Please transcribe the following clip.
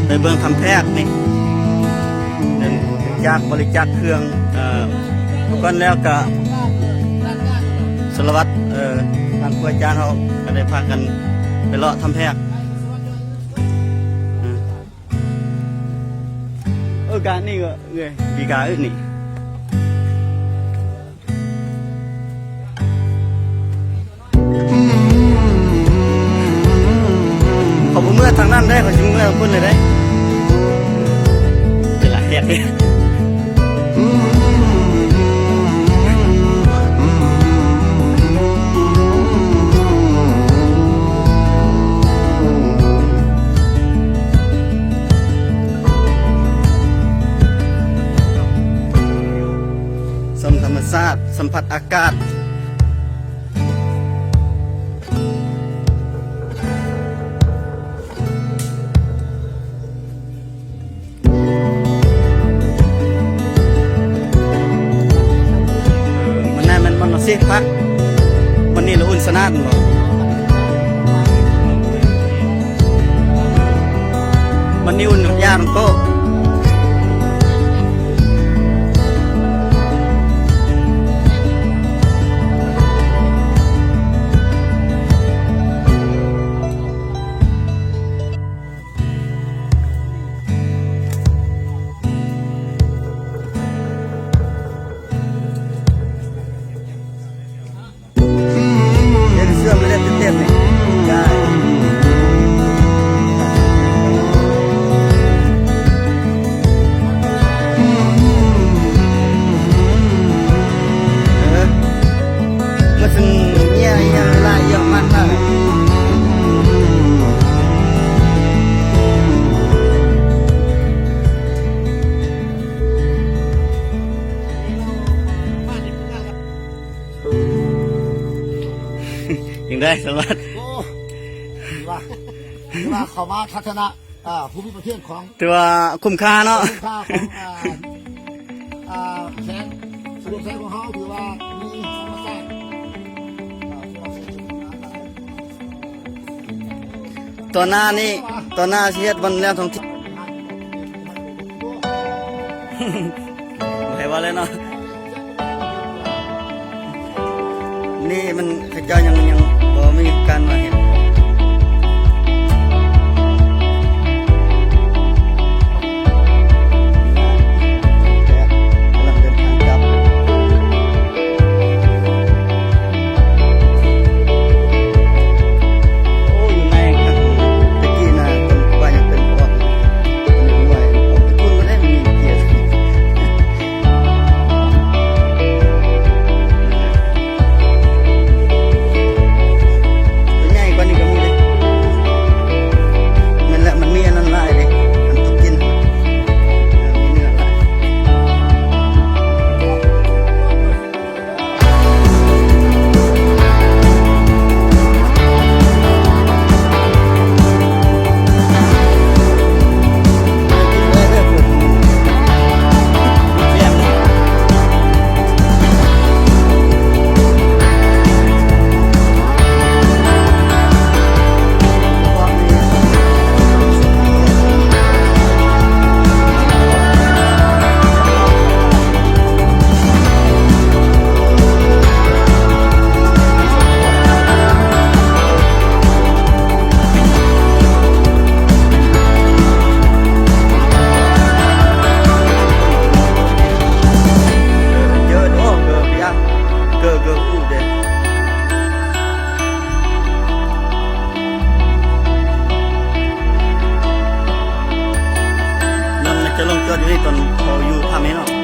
ในเบื้องทำแพทย์นี่จากบริจาคเครื่องทุกคนแล้วก็สารวัตรทางครูอาจารย์เขาก็ได้พากันไปเลาะทำแพทย์การนี่ก็ปีกานี่เขาเมื่อทางนั้นได้เขาชิมเมื่อคนเลยได้เป็นหลายแยกเลยธรรมชาติสัมผัสอากาศมันเสียพักมันนี่เราอุ่นสนาดหรอมันนี่อุ่นยากโตยังได้สวัสดีว่าเขามาทัศนะภูมิประเทศของตัวคุ้มค่าเนาะคุ้มค่าของแสงสะดวกแสงของเขาถือว่ามีธรรมชาติตัวหน้านี่ตัวหน้าเชียดวันแล้วท่องเที่ยวไม่ว่าเลยเนาะนี่มันขจรยังบ่มีการมาเห็นจะลงเกิดอยู่ในตอนเขาอยู่ทำให้เนาะ